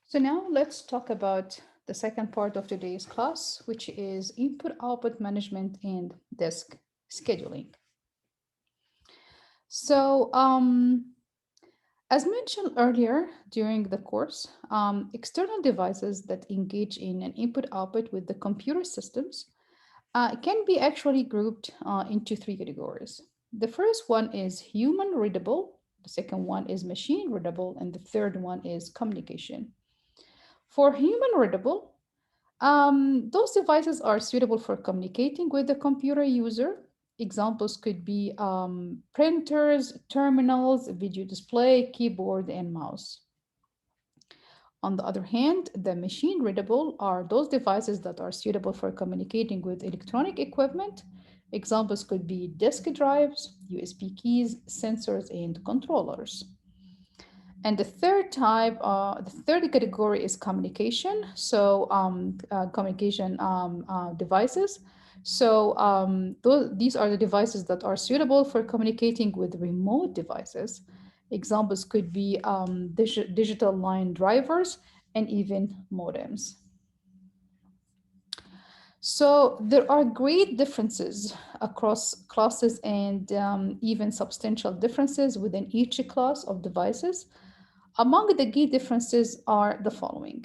So now let's talk about the second part of today's class, which is input-output management and disk scheduling. So as mentioned earlier during the course, external devices that engage in an input-output with the computer systems can be actually grouped into three categories. The first one is human readable, the second one is machine readable, and the third one is communication. For human readable, those devices are suitable for communicating with the computer user. Examples could be printers, terminals, video display, keyboard, and mouse. On the other hand, the machine readable are those devices that are suitable for communicating with electronic equipment. Examples could be disk drives, USB keys, sensors, and controllers. And the third category is communication. So communication devices. So these are the devices that are suitable for communicating with remote devices. Examples could be digital line drivers and even modems. So there are great differences across classes and even substantial differences within each class of devices. Among the key differences are the following: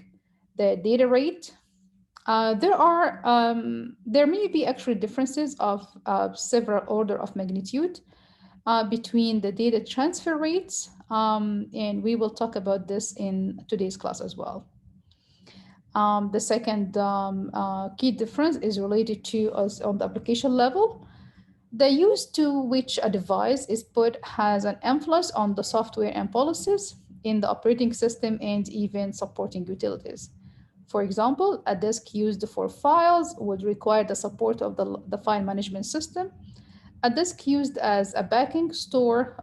the data rate. There may be actually differences of several order of magnitude between the data transfer rates, and we will talk about this in today's class as well. The second key difference is related to us on the application level. The use to which a device is put has an influence on the software and policies in the operating system and even supporting utilities. For example, a disk used for files would require the support of the file management system. A disk used as a backing store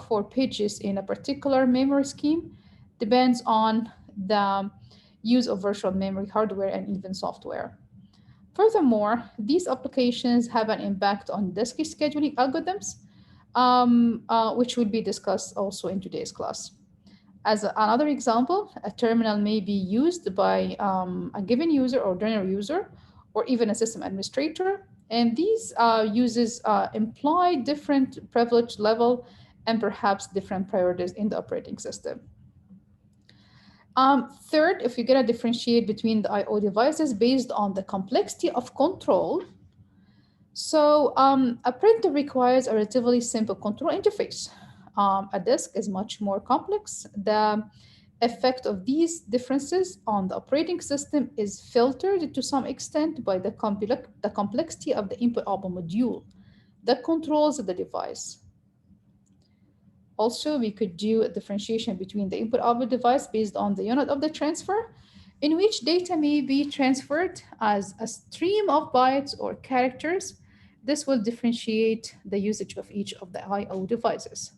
for pages in a particular memory scheme depends on the use of virtual memory hardware and even software. Furthermore, these applications have an impact on disk scheduling algorithms, which will be discussed also in today's class. As another example, a terminal may be used by a given user or general user, or even a system administrator, and these uses imply different privilege level and perhaps different priorities in the operating system. Third, if you're going to differentiate between the I/O devices based on the complexity of control, so a printer requires a relatively simple control interface. A disk is much more complex. The effect of these differences on the operating system is filtered to some extent by the complexity of the input-output module that controls the device. Also, we could do a differentiation between the input-output device based on the unit of the transfer, in which data may be transferred as a stream of bytes or characters. This will differentiate the usage of each of the I/O devices.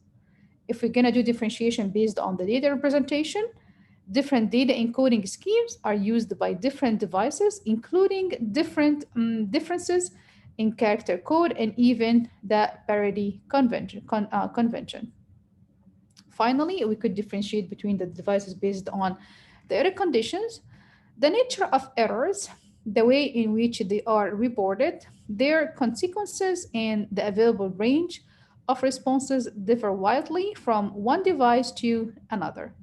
If we're going to do differentiation based on the data representation, different data encoding schemes are used by different devices, including different differences in character code and even the parity convention. Finally, we could differentiate between the devices based on the error conditions, the nature of errors, the way in which they are reported, their consequences, and the available range of responses differ widely from one device to another.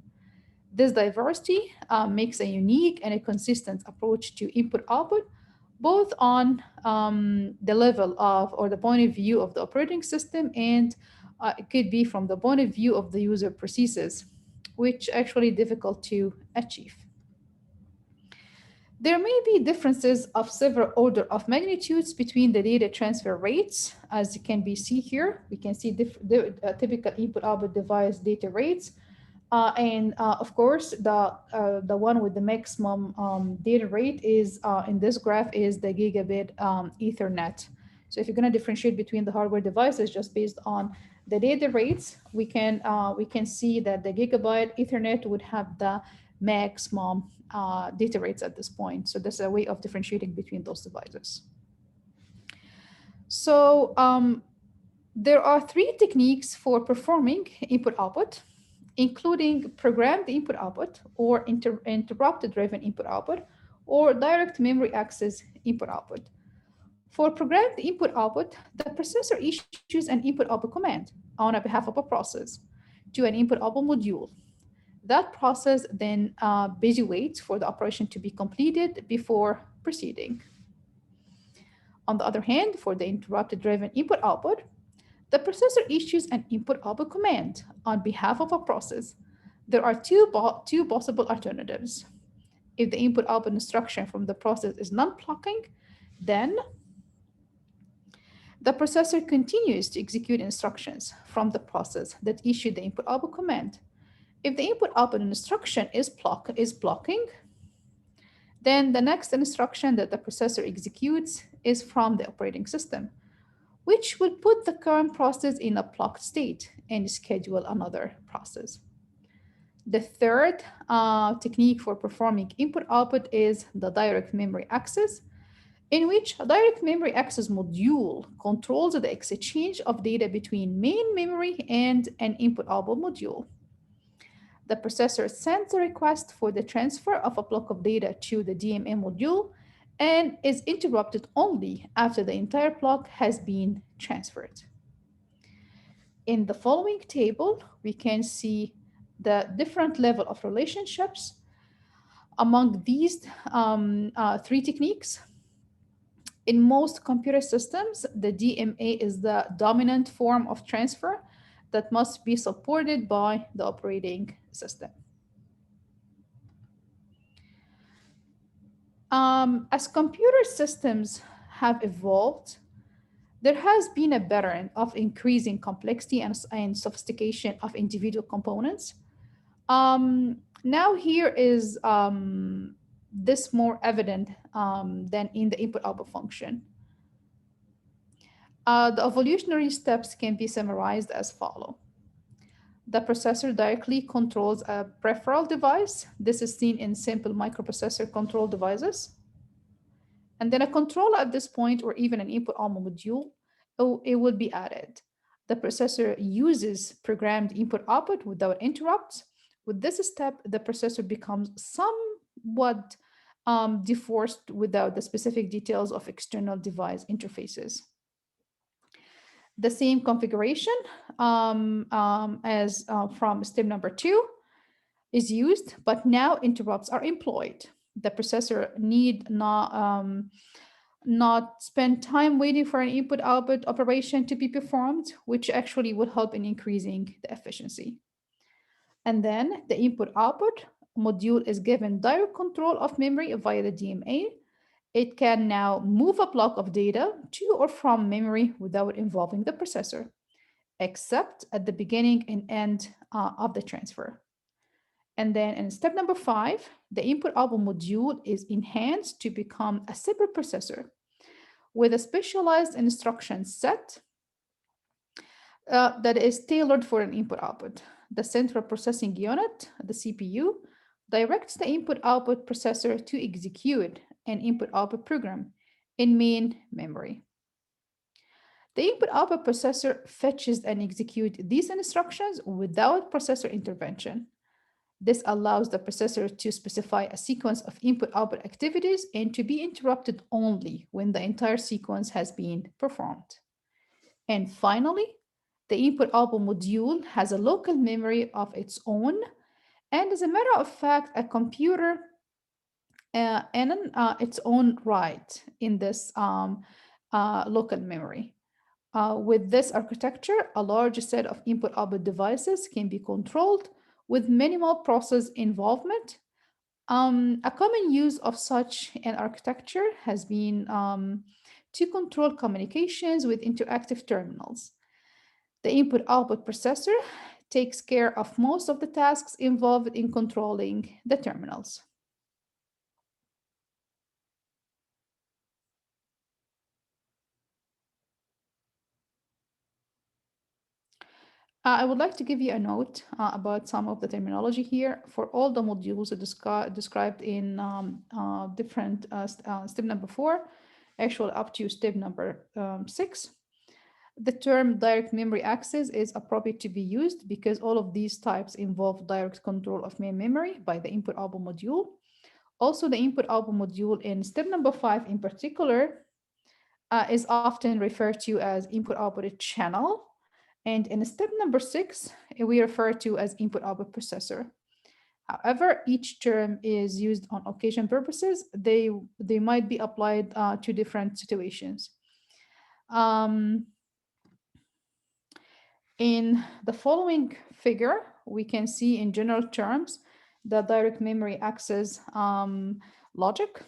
This diversity makes a unique and a consistent approach to input output, both on the level of or the point of view of the operating system, and it could be from the point of view of the user processes, which actually difficult to achieve. There may be differences of several order of magnitudes between the data transfer rates. As you can be see here, we can see the typical input-output device data rates. And of course, the one with the maximum data rate is in this graph is the gigabit Ethernet. So if you're going to differentiate between the hardware devices just based on the data rates, we can see that the gigabyte Ethernet would have the maximum data rates at this point. So this is a way of differentiating between those devices. So there are three techniques for performing input output. including programmed input output or interrupted driven input output or direct memory access input output. For programmed input output, the processor issues an input output command on behalf of a process to an input output module. That process then busy waits for the operation to be completed before proceeding. On the other hand, for the interrupted driven input output, the processor issues an input output command on behalf of a process. There are two possible alternatives. If the input output instruction from the process is non blocking, then the processor continues to execute instructions from the process that issued the input output command. If the input output instruction is blocking, then the next instruction that the processor executes is from the operating system, which will put the current process in a blocked state and schedule another process. The third technique for performing input output is the direct memory access, in which a direct memory access module controls the exchange of data between main memory and an input output module. The processor sends a request for the transfer of a block of data to the DMA module and is interrupted only after the entire block has been transferred. In the following table, we can see the different level of relationships among these three techniques. In most computer systems, the DMA is the dominant form of transfer that must be supported by the operating system. As computer systems have evolved, there has been a pattern of increasing complexity and sophistication of individual components. Now here is this more evident than in the input-output function. The evolutionary steps can be summarized as follows. The processor directly controls a peripheral device. This is seen in simple microprocessor control devices. And then a controller at this point, or even an input-output module, it will be added. The processor uses programmed input-output without interrupts. With this step, the processor becomes somewhat deforced without the specific details of external device interfaces. The same configuration as from step number 2 is used, but now interrupts are employed. The processor need not spend time waiting for an input-output operation to be performed, which actually would help in increasing the efficiency. And then the input-output module is given direct control of memory via the DMA. It can now move a block of data to or from memory without involving the processor, except at the beginning and end of the transfer. And then in step number 5, the input-output module is enhanced to become a separate processor with a specialized instruction set that is tailored for an input-output. The central processing unit, the CPU, directs the input-output processor to execute an input-output program in main memory. The input-output processor fetches and executes these instructions without processor intervention. This allows the processor to specify a sequence of input-output activities and to be interrupted only when the entire sequence has been performed. And finally, the input-output module has a local memory of its own, and as a matter of fact, a computer in its own right in this local memory. With this architecture, a large set of input-output devices can be controlled with minimal process involvement. A common use of such an architecture has been to control communications with interactive terminals. The input-output processor takes care of most of the tasks involved in controlling the terminals. I would like to give you a note about some of the terminology here. For all the modules described in different step number 4, actually up to step number 6, The term direct memory access is appropriate to be used because all of these types involve direct control of main memory by the input output module. Also, the input output module in step number 5 in particular is often referred to as input output channel. And in step number 6, we refer to as input output processor. However, each term is used on occasion purposes. They might be applied to different situations. Um, in the following figure, we can see in general terms the direct memory access logic,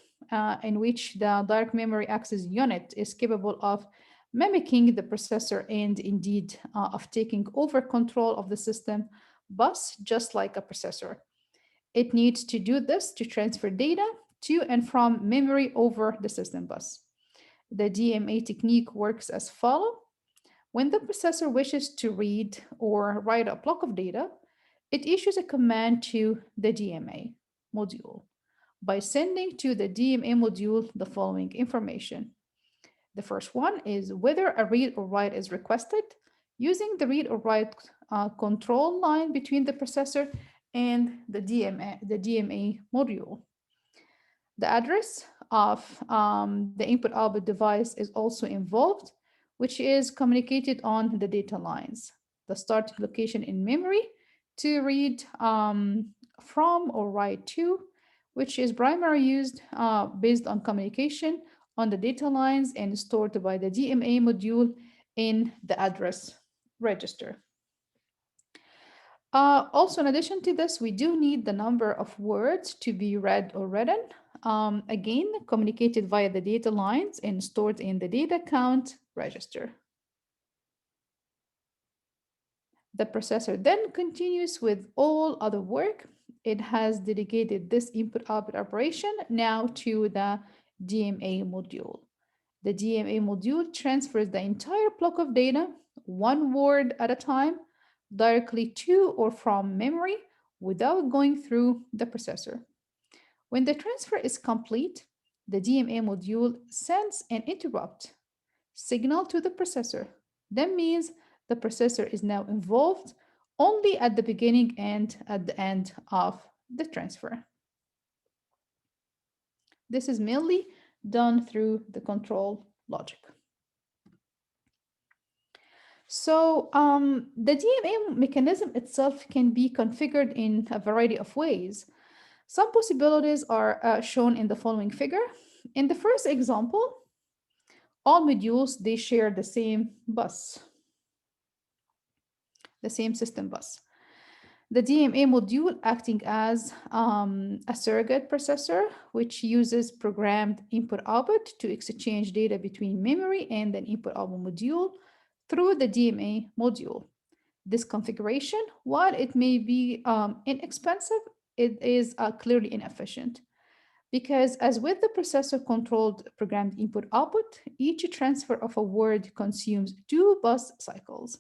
in which the direct memory access unit is capable of mimicking the processor and indeed of taking over control of the system bus, just like a processor. It needs to do this to transfer data to and from memory over the system bus. The DMA technique works as follows. When the processor wishes to read or write a block of data, it issues a command to the DMA module by sending to the DMA module the following information. The first one is whether a read or write is requested using the read or write control line between the processor and the DMA module. The address of the input output device is also involved, which is communicated on the data lines. The starting location in memory to read from or write to, which is primarily used based on communication on the data lines and stored by the DMA module in the address register. Also, in addition to this, we do need the number of words to be read or written. Again, communicated via the data lines and stored in the data count register. The processor then continues with all other work. It has dedicated this input-output operation now to the DMA module. The DMA module transfers the entire block of data, one word at a time, directly to or from memory without going through the processor. When the transfer is complete, the DMA module sends an interrupt signal to the processor. That means the processor is now involved only at the beginning and at the end of the transfer. This is mainly done through the control logic. So the DMA mechanism itself can be configured in a variety of ways. Some possibilities are shown in the following figure. In the first example, all modules, they share the same bus, the same system bus. The DMA module acting as a surrogate processor, which uses programmed input-output to exchange data between memory and an input-output module through the DMA module. This configuration, while it may be inexpensive, it is clearly inefficient. Because as with the processor-controlled programmed input-output, each transfer of a word consumes 2 bus cycles,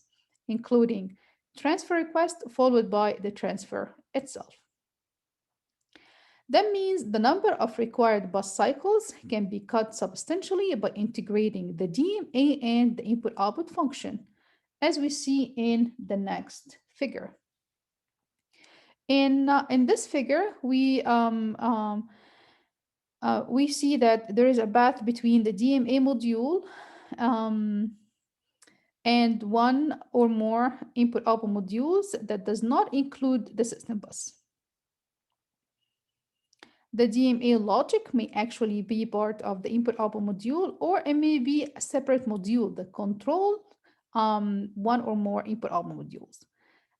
including transfer request followed by the transfer itself. That means the number of required bus cycles can be cut substantially by integrating the DMA and the input-output function, as we see in the next figure. In this figure, we see that there is a path between the DMA module and one or more input-output modules that does not include the system bus. The DMA logic may actually be part of the input-output module, or it may be a separate module that controls one or more input-output modules.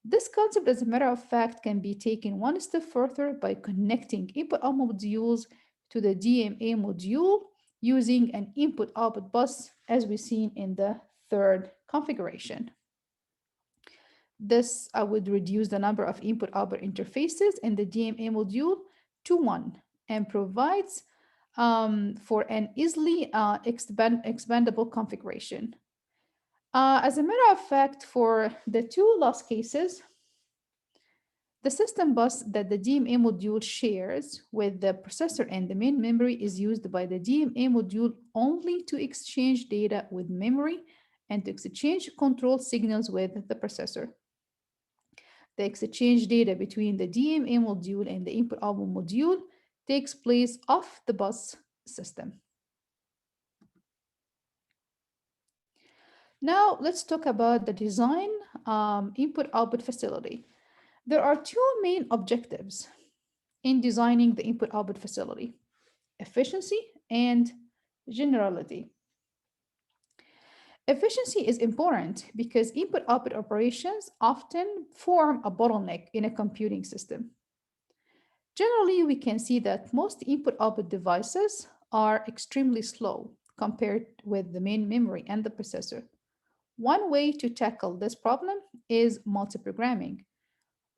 This concept, as a matter of fact, can be taken one step further by connecting input-output modules to the DMA module using an input-output bus, as we've seen in the third configuration. This would reduce the number of input-output interfaces in the DMA module to 1 and provides for an easily expandable configuration. As a matter of fact, for the 2 last cases, the system bus that the DMA module shares with the processor and the main memory is used by the DMA module only to exchange data with memory and to exchange control signals with the processor. The exchange data between the DMA module and the input-output module takes place off the bus system. Now let's talk about the design input-output facility. There are two main objectives in designing the input-output facility: efficiency and generality. Efficiency is important because input-output operations often form a bottleneck in a computing system. Generally, we can see that most input-output devices are extremely slow compared with the main memory and the processor. One way to tackle this problem is multiprogramming,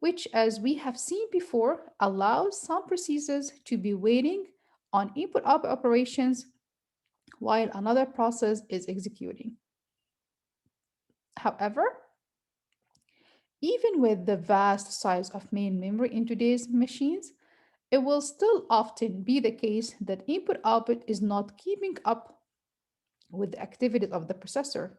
which, as we have seen before, allows some processes to be waiting on input-output operations while another process is executing. However, even with the vast size of main memory in today's machines, it will still often be the case that input-output is not keeping up with the activities of the processor.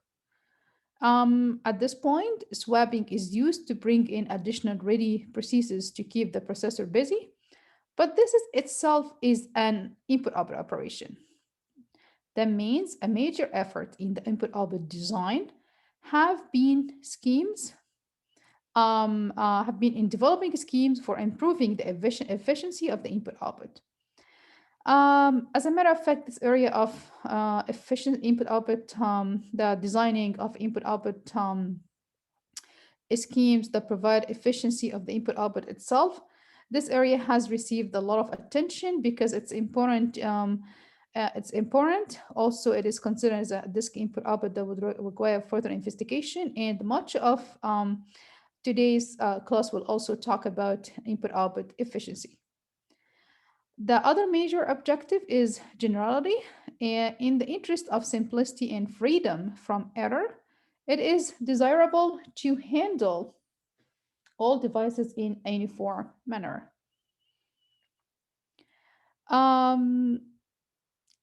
At this point, swapping is used to bring in additional ready processes to keep the processor busy, but this is itself is an input-output operation. That means a major effort in the input-output design have been schemes have been in developing schemes for improving the efficiency of the input-output. As a matter of fact, this area of efficient input-output, the designing of input-output schemes that provide efficiency of the input-output itself, this area has received a lot of attention because it's important. It's important. Also, it is considered as a disk input-output that would require further investigation, and much of today's class will also talk about input-output efficiency. The other major objective is generality. In the interest of simplicity and freedom from error, it is desirable to handle all devices in a uniform manner.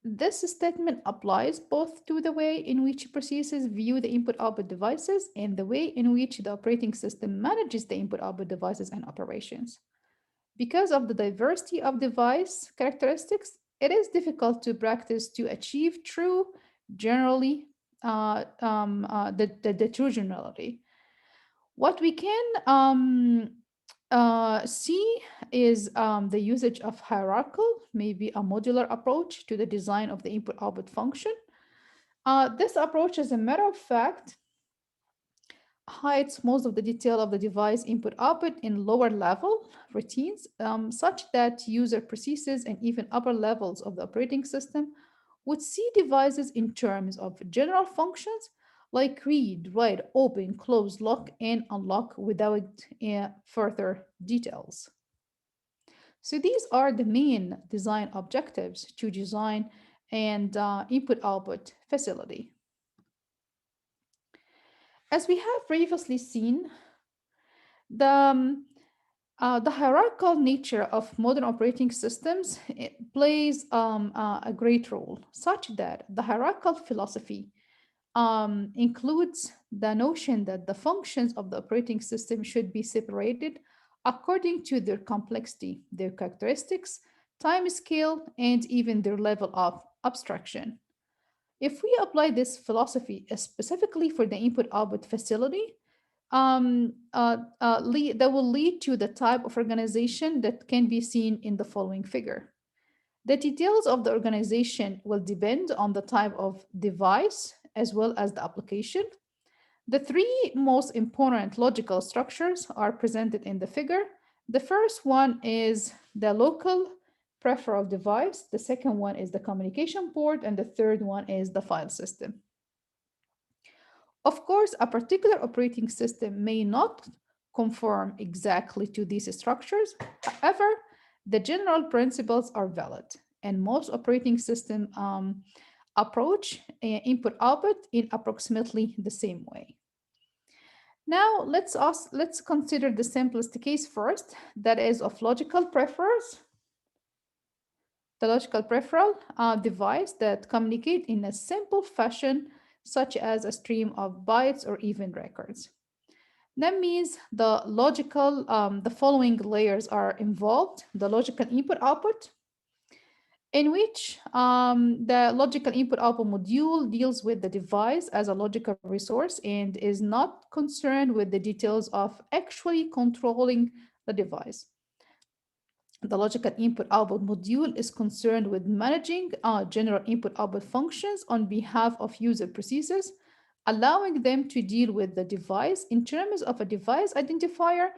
This statement applies both to the way in which processes view the input-output devices and the way in which the operating system manages the input-output devices and operations. Because of the diversity of device characteristics, it is difficult to practice to achieve true generally the true generality. What we can see is the usage of hierarchical, maybe a modular approach to the design of the input-output function. This approach, as a matter of fact, hides most of the detail of the device input-output in lower level routines, such that user processes and even upper levels of the operating system would see devices in terms of general functions like read, write, open, close, lock, and unlock without further details. So these are the main design objectives to design and input-output facility. As we have previously seen, the hierarchical nature of modern operating systems plays a great role, such that the hierarchical philosophy includes the notion that the functions of the operating system should be separated according to their complexity, their characteristics, time scale, and even their level of abstraction. If we apply this philosophy specifically for the input-output facility, that will lead to the type of organization that can be seen in the following figure. The details of the organization will depend on the type of device as well as the application. The three most important logical structures are presented in the figure. The first one is the local peripheral device, the second one is the communication port, and the third one is the file system. Of course, a particular operating system may not conform exactly to these structures. However, the general principles are valid, and most operating system approach input-output in approximately the same way. Now, let's consider the simplest case first, that is of logical peripherals. The logical peripheral device that communicate in a simple fashion such as a stream of bytes or even records. That means the following layers are involved: the logical input output, in which the logical input output module deals with the device as a logical resource and is not concerned with the details of actually controlling the device. The logical input output module is concerned with managing general input output functions on behalf of user processes, allowing them to deal with the device in terms of a device identifier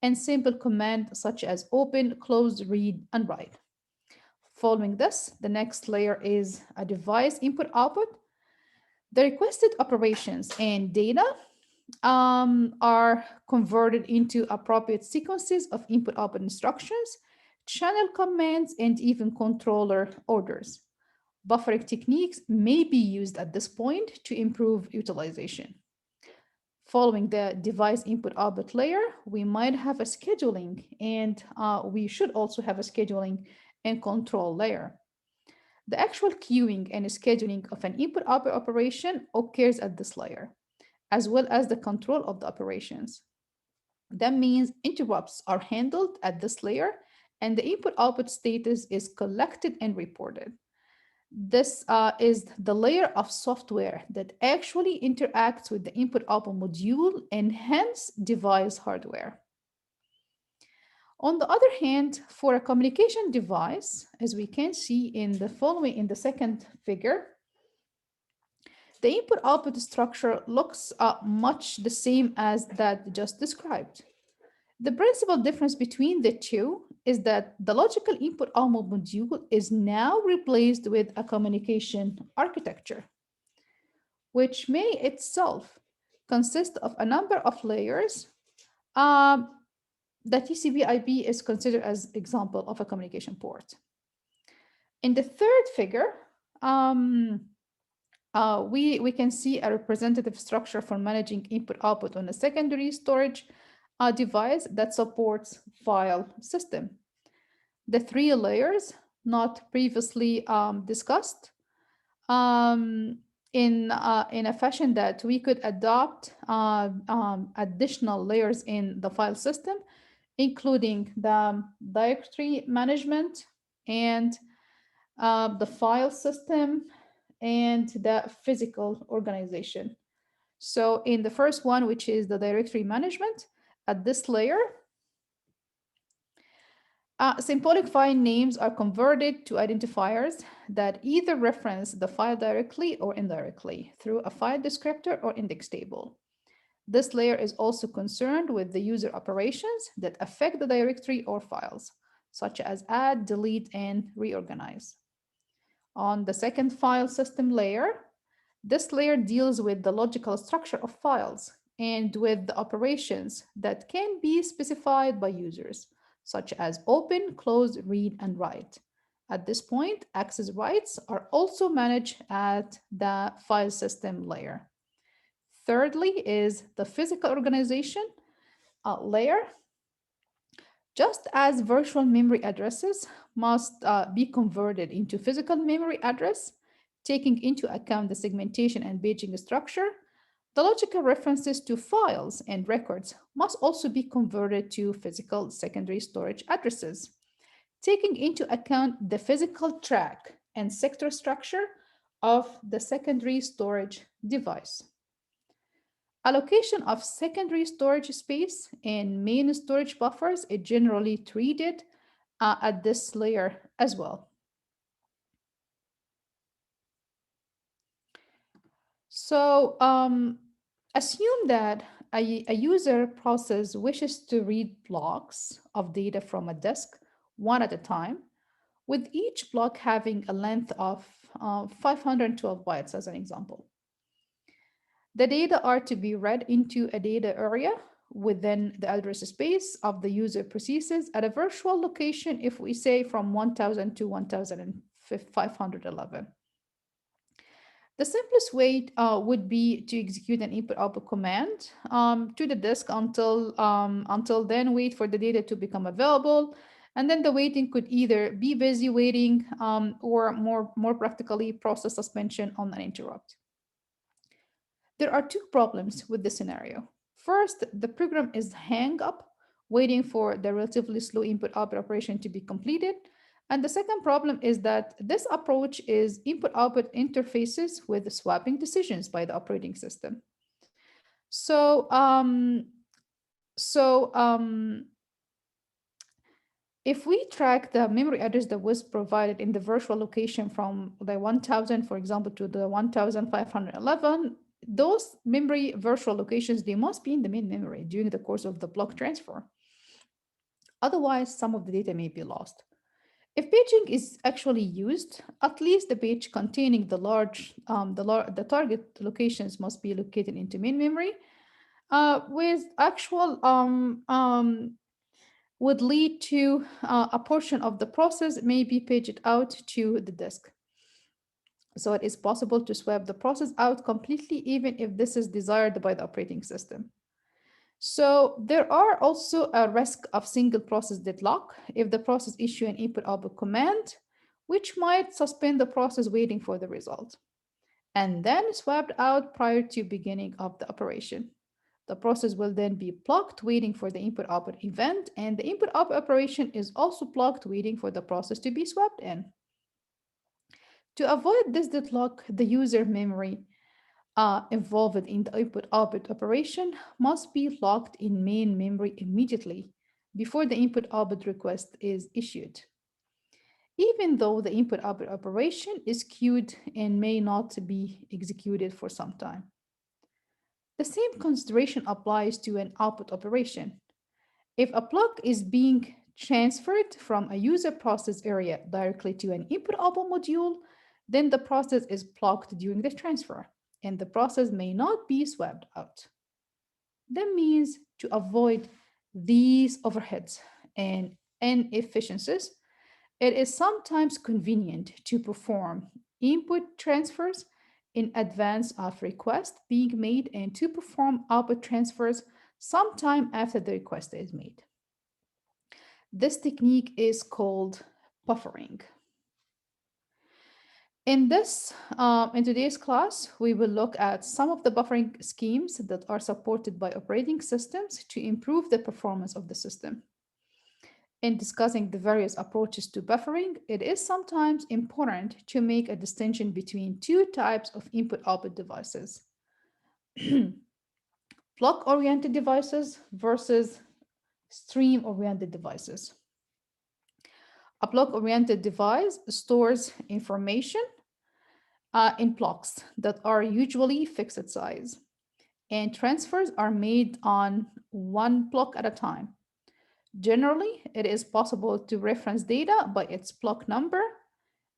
and simple commands such as open, close, read, and write. Following this, the next layer is a device input output. The requested operations and data are converted into appropriate sequences of input output instructions, channel commands, and even controller orders. Buffering techniques may be used at this point to improve utilization. Following the device input output layer, we might have a scheduling, and we should also have a scheduling and control layer. The actual queuing and scheduling of an input output operation occurs at this layer, as well as the control of the operations. That means interrupts are handled at this layer and the input output status is collected and reported. This is the layer of software that actually interacts with the input output module and hence device hardware. On the other hand, for a communication device, as we can see in the second figure, the input output structure looks much the same as that just described. The principal difference between the two is that the logical input output module is now replaced with a communication architecture, which may itself consist of a number of layers. The TCP/IP is considered as example of a communication port. In the third figure, we can see a representative structure for managing input output on a secondary storage device that supports file system. The three layers not previously discussed in a fashion that we could adopt additional layers in the file system, including the directory management and the file system and the physical organization. So in the first one, which is the directory management, at this layer, symbolic file names are converted to identifiers that either reference the file directly or indirectly through a file descriptor or index table. This layer is also concerned with the user operations that affect the directory or files, such as add, delete, and reorganize. On the second file system layer, this layer deals with the logical structure of files and with the operations that can be specified by users, such as open, close, read, and write. At this point, access rights are also managed at the file system layer. Thirdly is the physical organization layer. Just as virtual memory addresses must be converted into physical memory address, taking into account the segmentation and paging structure, the logical references to files and records must also be converted to physical secondary storage addresses, taking into account the physical track and sector structure of the secondary storage device. Allocation of secondary storage space and main storage buffers is generally treated at this layer as well. So assume that a user process wishes to read blocks of data from a disk one at a time, with each block having a length of 512 bytes as an example. The data are to be read into a data area within the address space of the user processes at a virtual location, if we say from 1000 to 1511. The simplest way would be to execute an input-output command to the disk until then wait for the data to become available. And then the waiting could either be busy waiting or more practically process suspension on an interrupt. There are two problems with this scenario. First, the program is hang up, waiting for the relatively slow input-output operation to be completed. And the second problem is that this approach is input-output interfaces with swapping decisions by the operating system. So, so if we track the memory address that was provided in the virtual location from the 1000, for example, to the 1511, those memory virtual locations, they must be in the main memory during the course of the block transfer. Otherwise, some of the data may be lost. If paging is actually used, at least the page containing the target locations must be located into main memory, with actual would lead to a portion of the process may be paged out to the disk. So it is possible to swap the process out completely, even if this is desired by the operating system. So there are also a risk of single process deadlock if the process issue an input-output command, which might suspend the process waiting for the result, and then swapped out prior to beginning of the operation. The process will then be blocked waiting for the input-output event, and the input-output operation is also blocked waiting for the process to be swapped in. To avoid this deadlock, the user memory involved in the input-output operation must be locked in main memory immediately before the input-output request is issued, even though the input-output operation is queued and may not be executed for some time. The same consideration applies to an output operation. If a block is being transferred from a user process area directly to an input-output module, then the process is blocked during the transfer, and the process may not be swapped out. That means to avoid these overheads and inefficiencies, it is sometimes convenient to perform input transfers in advance of request being made and to perform output transfers sometime after the request is made. This technique is called buffering. In today's class, we will look at some of the buffering schemes that are supported by operating systems to improve the performance of the system. In discussing the various approaches to buffering, it is sometimes important to make a distinction between two types of input-output devices: block-oriented devices versus stream-oriented devices. A block-oriented device stores information in blocks that are usually fixed size, and transfers are made on one block at a time. Generally, it is possible to reference data by its block number,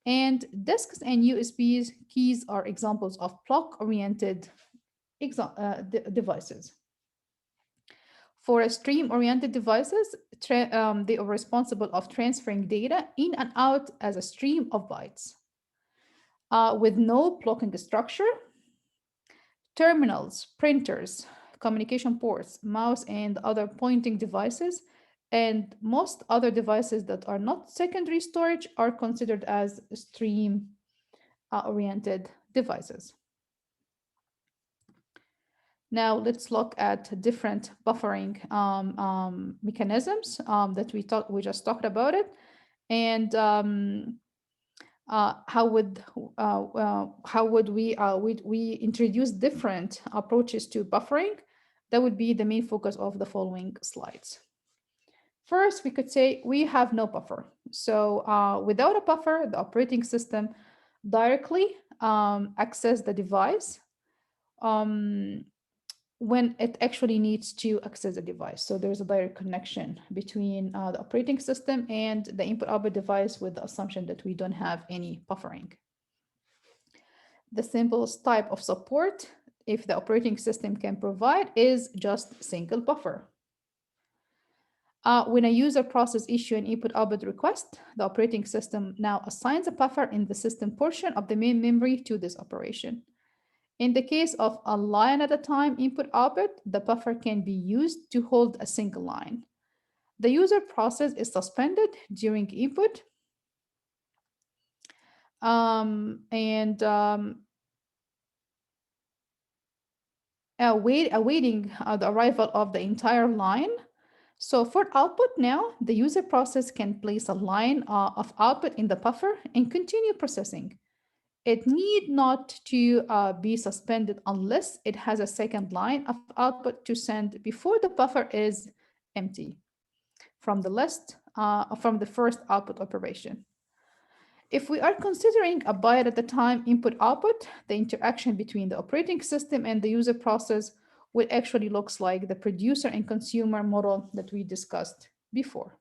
and disks and USBs keys are examples of block-oriented devices. For stream-oriented devices, they are responsible of transferring data in and out as a stream of bytes. With no blocking structure, terminals, printers, communication ports, mouse, and other pointing devices, and most other devices that are not secondary storage are considered as stream oriented devices. Now let's look at different buffering mechanisms that we just talked about it, and how would we introduce different approaches to buffering? That would be the main focus of the following slides. First, we could say we have no buffer. So without a buffer, the operating system directly access the device when it actually needs to access the device. So there's a direct connection between the operating system and the input-output device, with the assumption that we don't have any buffering. The simplest type of support, if the operating system can provide, is just single buffer. When a user process issue an input-output request, the operating system now assigns a buffer in the system portion of the main memory to this operation. In the case of a line at a time input-output, the buffer can be used to hold a single line. The user process is suspended during input, and awaiting the arrival of the entire line. So for output now, the user process can place a line of output in the buffer and continue processing. It need not to be suspended unless it has a second line of output to send before the buffer is empty from the first output operation. If we are considering a byte at a time input output, the interaction between the operating system and the user process will actually looks like the producer and consumer model that we discussed before.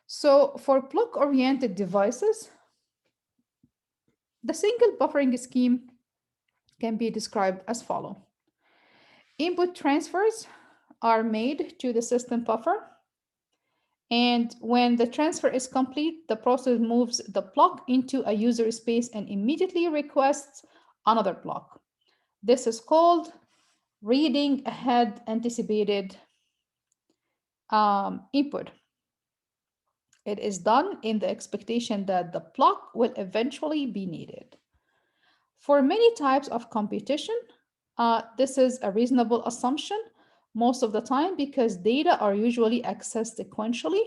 So for block-oriented devices, the single buffering scheme can be described as follows. Input transfers are made to the system buffer, and when the transfer is complete, the process moves the block into a user space and immediately requests another block. This is called reading ahead anticipated input. It is done in the expectation that the block will eventually be needed. For many types of computation, this is a reasonable assumption most of the time because data are usually accessed sequentially.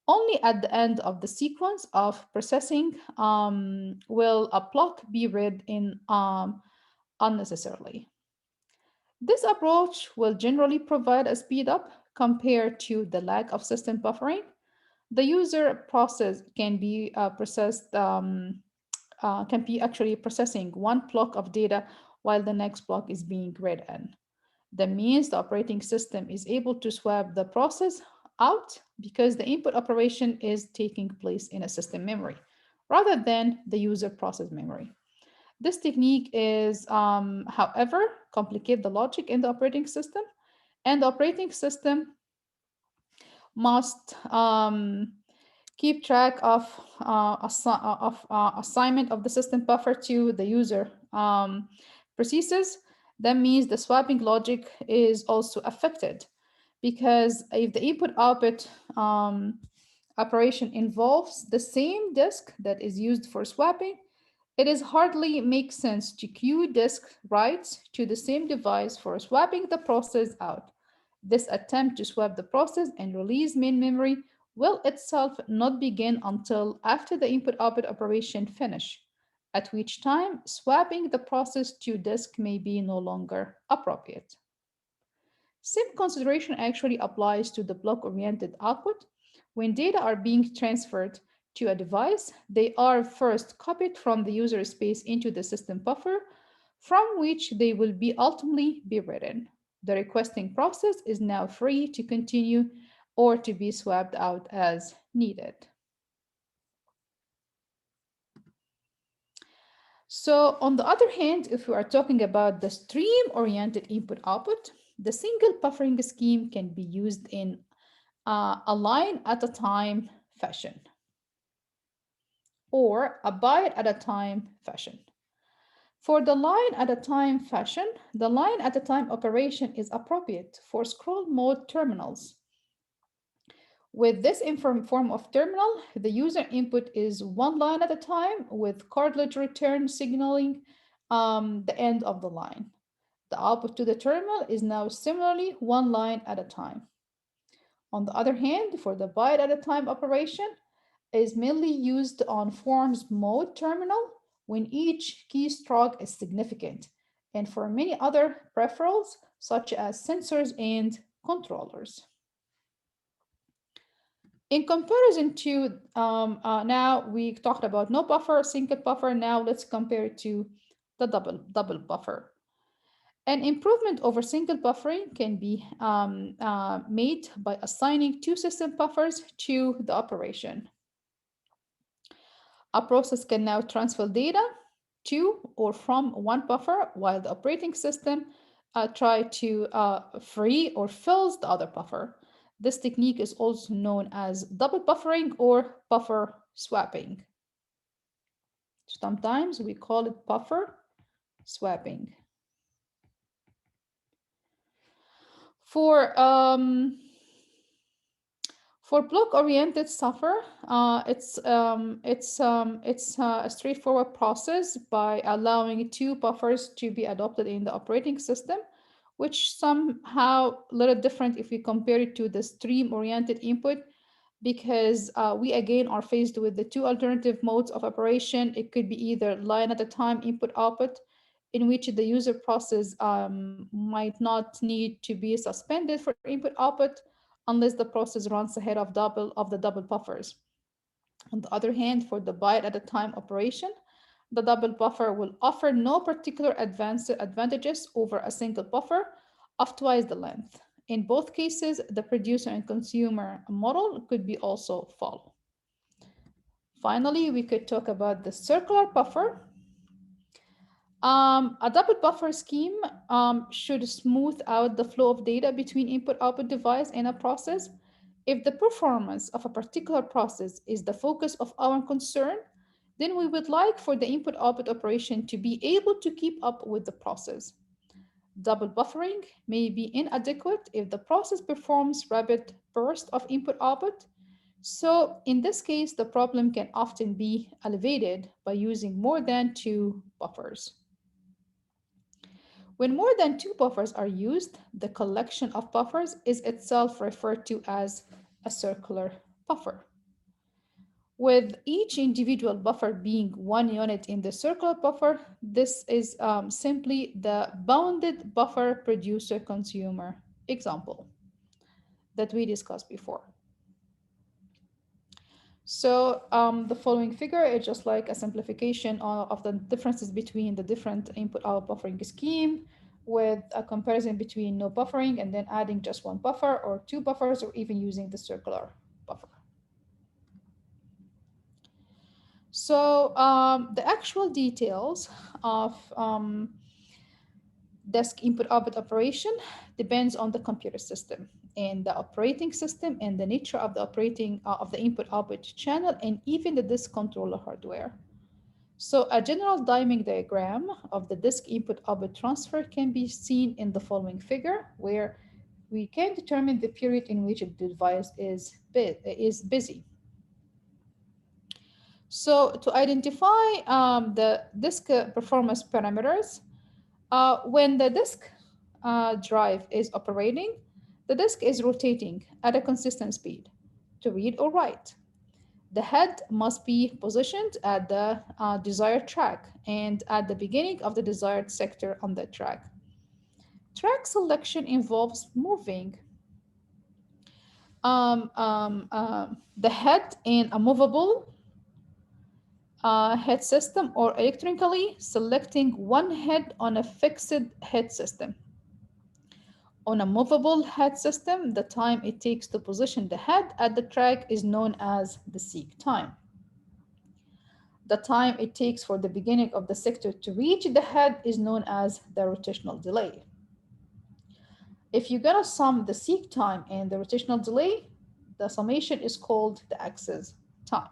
Only at the end of the sequence of processing will a block be read in unnecessarily. This approach will generally provide a speed up compared to the lack of system buffering. The user process can be can be actually processing one block of data while the next block is being read in. That means the operating system is able to swap the process out because the input operation is taking place in a system memory rather than the user process memory. This technique is, however, complicate the logic in the operating system, and the operating system must keep track of assignment of the system buffer to the user processes. That means the swapping logic is also affected because if the input output operation involves the same disk that is used for swapping, it is hardly makes sense to queue disk writes to the same device for swapping the process out. This attempt to swap the process and release main memory will itself not begin until after the input-output operation finish, at which time swapping the process to disk may be no longer appropriate. Same consideration actually applies to the block-oriented output. When data are being transferred to a device, they are first copied from the user space into the system buffer, from which they will be ultimately be written. The requesting process is now free to continue or to be swapped out as needed. So on the other hand, if we are talking about the stream-oriented input-output, the single buffering scheme can be used in a line at a time fashion or a byte at a time fashion. For the line at a time fashion, the line at a time operation is appropriate for scroll mode terminals. With this form of terminal, the user input is one line at a time with cartridge return signaling the end of the line. The output to the terminal is now similarly one line at a time. On the other hand, for the byte at a time operation, is mainly used on forms mode terminal when each keystroke is significant, and for many other peripherals such as sensors and controllers. In comparison to, now we talked about no buffer, single buffer, now let's compare it to the double buffer. An improvement over single buffering can be made by assigning two system buffers to the operation. A process can now transfer data to or from one buffer while the operating system try to free or fills the other buffer. This technique is also known as double buffering or buffer swapping. Sometimes we call it buffer swapping. For For block-oriented software, it's a straightforward process by allowing two buffers to be adopted in the operating system, which somehow a little different if we compare it to the stream-oriented input, because we again are faced with the two alternative modes of operation. It could be either line at a time input output, in which the user process might not need to be suspended for input output unless the process runs ahead of the double buffers. On the other hand, for the byte at a time operation, the double buffer will offer no particular advantages over a single buffer of twice the length. In both cases, the producer and consumer model could be also followed. Finally, we could talk about the circular buffer. A double buffer scheme should smooth out the flow of data between input-output device and a process. If the performance of a particular process is the focus of our concern, then we would like for the input-output operation to be able to keep up with the process. Double buffering may be inadequate if the process performs rapid bursts of input-output. So in this case, the problem can often be alleviated by using more than two buffers. When more than two buffers are used, the collection of buffers is itself referred to as a circular buffer. With each individual buffer being one unit in the circular buffer, this is simply the bounded buffer producer consumer example that we discussed before. So the following figure is just like a simplification of the differences between the different input-out buffering scheme, with a comparison between no buffering and then adding just one buffer or two buffers, or even using the circular buffer. So the actual details of disk input-output operation depends on the computer system and the operating system and the nature of the operating of the input-output channel and even the disk controller hardware. So a general timing diagram of the disk input-output transfer can be seen in the following figure, where we can determine the period in which the device is busy. So to identify the disk performance parameters, when the disk drive is operating, the disk is rotating at a consistent speed to read or write. The head must be positioned at the desired track and at the beginning of the desired sector on the track. Track selection involves moving the head in a movable head system or electronically selecting one head on a fixed head system. On a movable head system, the time it takes to position the head at the track is known as the seek time. The time it takes for the beginning of the sector to reach the head is known as the rotational delay. If you're gonna sum the seek time and the rotational delay, the summation is called the access time.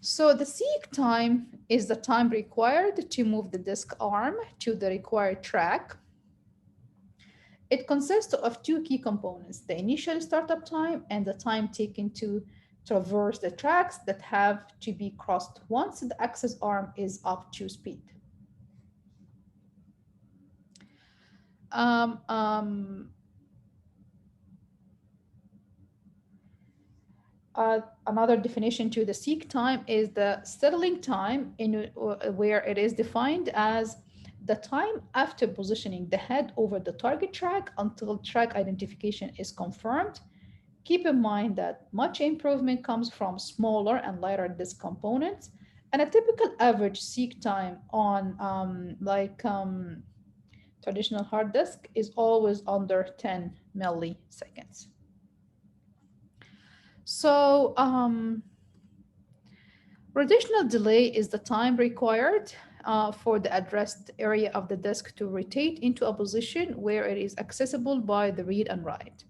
So the seek time is the time required to move the disk arm to the required track. It consists of two key components, the initial startup time and the time taken to traverse the tracks that have to be crossed once the access arm is up to speed. Um, um, Another definition to the seek time is the settling time, where it is defined as the time after positioning the head over the target track until track identification is confirmed. Keep in mind that much improvement comes from smaller and lighter disk components, and a typical average seek time on traditional hard disk is always under 10 milliseconds. So rotational delay is the time required for the addressed area of the disk to rotate into a position where it is accessible by the read and write.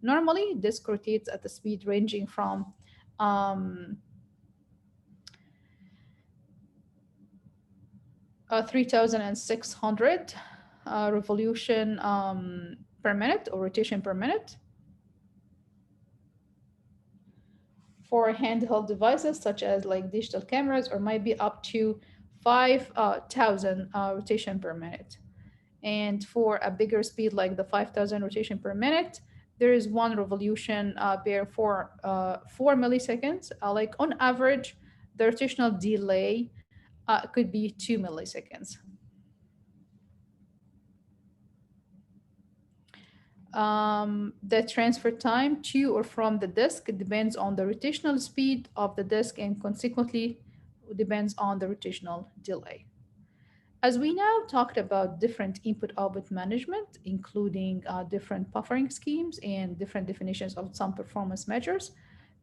Normally, disk rotates at a speed ranging from 3,600 revolution per minute or rotation per minute. For handheld devices such as like digital cameras, or might be up to 5,000 rotation per minute. And for a bigger speed like the 5,000 rotation per minute, there is one revolution per 4 milliseconds. Like on average, the rotational delay could be 2 milliseconds. The transfer time to or from the disk depends on the rotational speed of the disk and consequently depends on the rotational delay. As we now talked about different input-output management, including different buffering schemes and different definitions of some performance measures,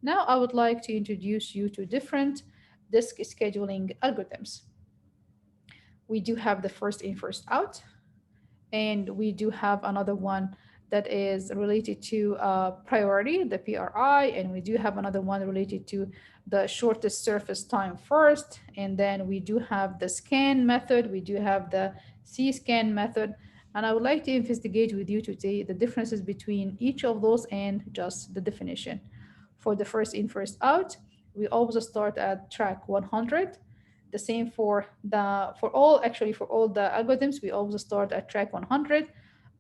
now I would like to introduce you to different disk scheduling algorithms. We do have the first in, first out, and we do have another one that is related to priority, the PRI, and we do have another one related to the shortest surface time first, and then we do have the scan method, we do have the C-scan method, and I would like to investigate with you today the differences between each of those and just the definition. For the first in, first out, we always start at track 100. The same for all the algorithms, we always start at track 100.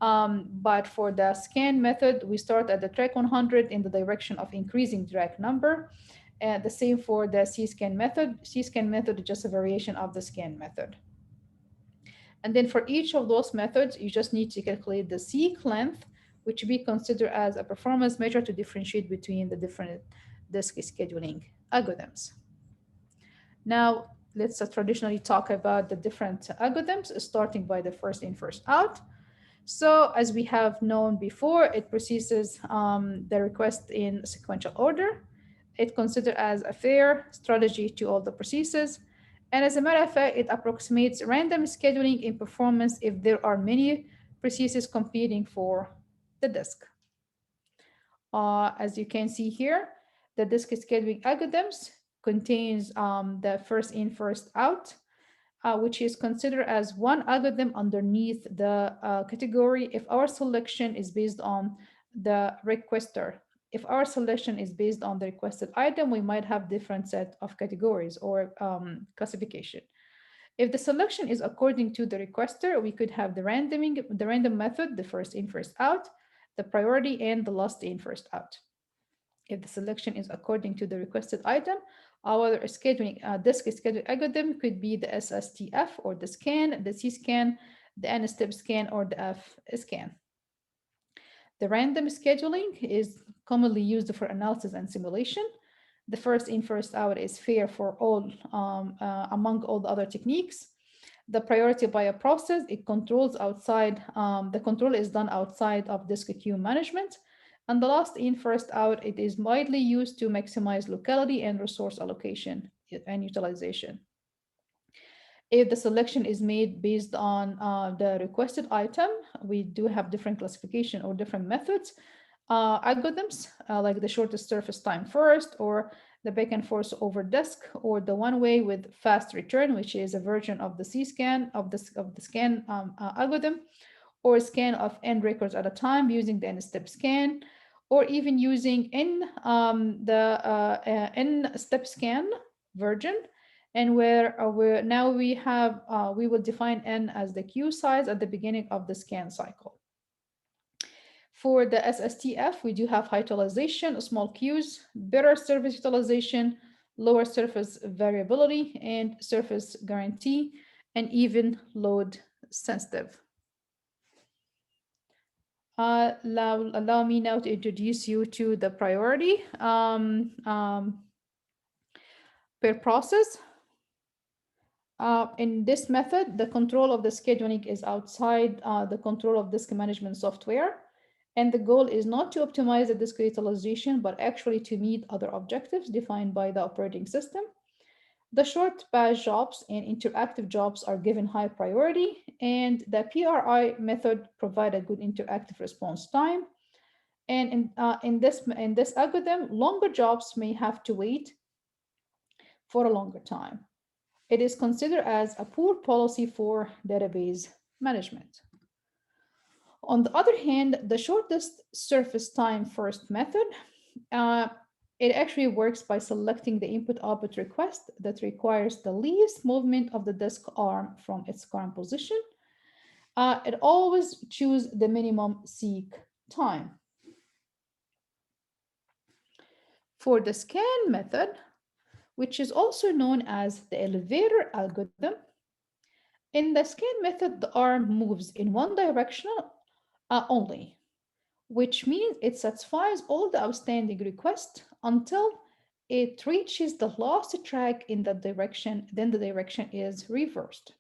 But for the scan method, we start at the track 100 in the direction of increasing track number. And the same for the C-scan method. C-scan method is just a variation of the scan method. And then for each of those methods, you just need to calculate the seek length, which we consider as a performance measure to differentiate between the different disk scheduling algorithms. Now, let's traditionally talk about the different algorithms, starting by the first in, first out. So as we have known before, it processes the request in sequential order. It considers as a fair strategy to all the processes. And as a matter of fact, it approximates random scheduling in performance if there are many processes competing for the disk. As you can see here, the disk scheduling algorithms contains the first in, first out, which is considered as one algorithm underneath the category if our selection is based on the requester. If our selection is based on the requested item, we might have different set of categories or classification. If the selection is according to the requester, we could have the random method, the first in, first out, the priority, and the last in, first out. If the selection is according to the requested item, our disk scheduling algorithm could be the SSTF or the scan, the C-scan, the N-step scan, or the F-scan. The random scheduling is commonly used for analysis and simulation. The first in, first out is fair for all among all the other techniques. The priority by a process, it controls outside, the control is done outside of disk queue management. And the last in, first out, it is widely used to maximize locality and resource allocation and utilization. If the selection is made based on the requested item, we do have different classification or different methods. Algorithms like the shortest surface time first, or the back and forth over disk, or the one way with fast return, which is a version of the C-scan of the scan algorithm, or scan of n records at a time using the n-step scan, or even using the n-step scan version, and where now we will define n as the queue size at the beginning of the scan cycle. For the SSTF, we do have high utilization, small queues, better surface utilization, lower surface variability, and surface guarantee, and even load sensitive. Allow me now to introduce you to the priority per process. In this method, the control of the scheduling is outside the control of disk management software. And the goal is not to optimize the disk utilization, but actually to meet other objectives defined by the operating system. The short batch jobs and interactive jobs are given high priority, and the PRI method provides a good interactive response time. And in this algorithm, longer jobs may have to wait for a longer time. It is considered as a poor policy for database management. On the other hand, the shortest surface time first method, uh, it actually works by selecting the input output request that requires the least movement of the disk arm from its current position. It always choose the minimum seek time. For the scan method, which is also known as the elevator algorithm, in the scan method, the arm moves in one direction only, which means it satisfies all the outstanding requests until it reaches the last track in that direction, then the direction is reversed.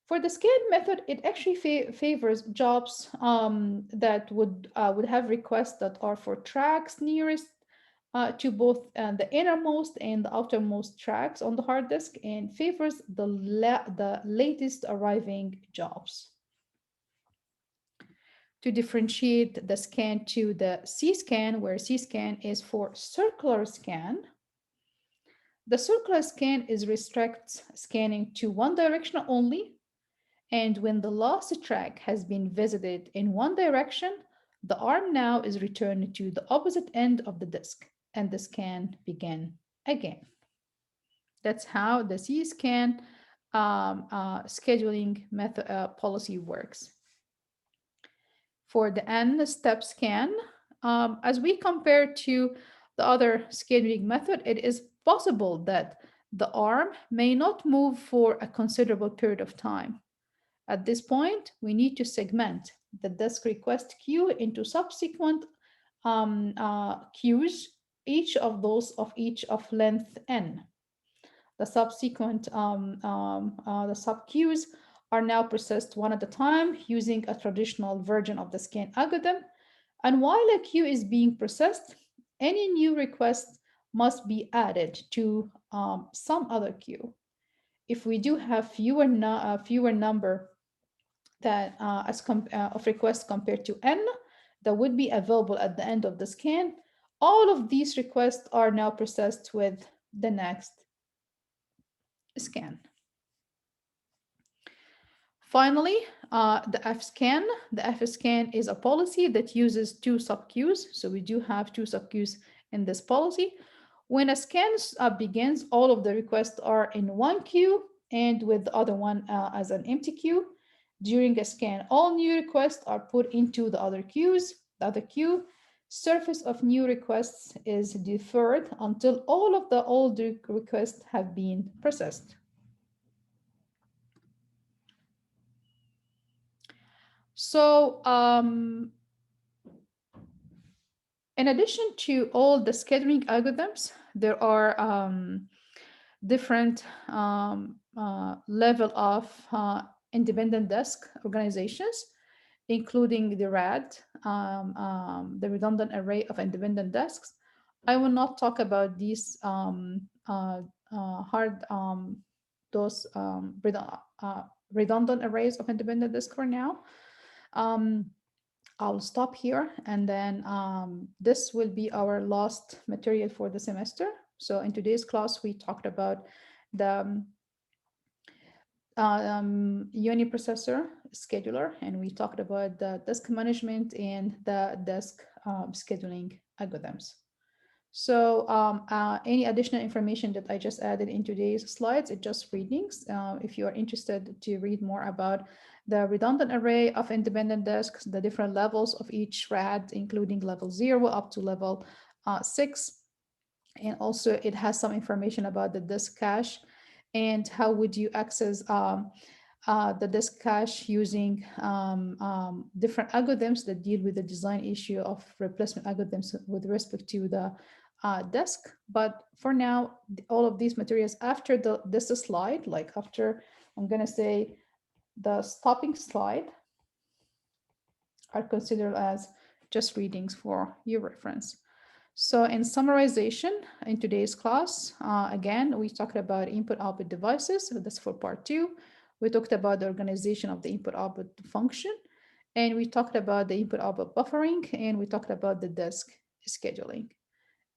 For the scan method, it actually favors jobs that would have requests that are for tracks nearest to both the innermost and the outermost tracks on the hard disk, and favors the latest arriving jobs. To differentiate the scan to the C-scan, where C-scan is for circular scan, the circular scan is restricts scanning to one direction only, and when the last track has been visited in one direction, the arm now is returned to the opposite end of the disk, and the scan begin again. That's how the C-scan scheduling method policy works. For the N-step scan, as we compare to the other scheduling method, it is possible that the arm may not move for a considerable period of time. At this point, we need to segment the disk request queue into subsequent queues, each of length n. The subsequent the sub queues are now processed one at a time using a traditional version of the scan algorithm. And while a queue is being processed, any new request must be added to some other queue. If we do have fewer number of requests compared to n that would be available at the end of the scan, all of these requests are now processed with the next scan. Finally, the F-scan. The F-scan is a policy that uses two subqueues. So we do have two subqueues in this policy. When a scan begins, all of the requests are in one queue and with the other one as an empty queue. During a scan, all new requests are put into the other queues. The other queue surface of new requests is deferred until all of the old requests have been processed. So in addition to all the scheduling algorithms, there are different level of independent disk organizations, including the RAD, the redundant array of independent disks. I will not talk about these hard those redundant arrays of independent disk for now. I'll stop here, and then this will be our last material for the semester. So in today's class, we talked about the uniprocessor scheduler, and we talked about the disk management and the disk scheduling algorithms. So any additional information that I just added in today's slides, it's just readings. If you are interested to read more about the redundant array of independent disks, the different levels of each RAD, including level 0 up to level 6. And also it has some information about the disk cache and how would you access the disk cache using different algorithms that deal with the design issue of replacement algorithms with respect to the disk. But for now, all of these materials after this slide, like after, I'm going to say the stopping slide, are considered as just readings for your reference. So in summarization, in today's class, again, we talked about input-output devices. So that's for part 2. We talked about the organization of the input-output function, and we talked about the input-output buffering, and we talked about the disk scheduling.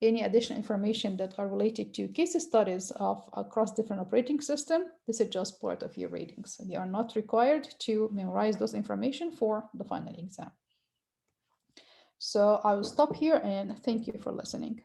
any additional information that are related to case studies of across different operating system, this is just part of your ratings. You are not required to memorize those information for the final exam. So I will stop here and thank you for listening.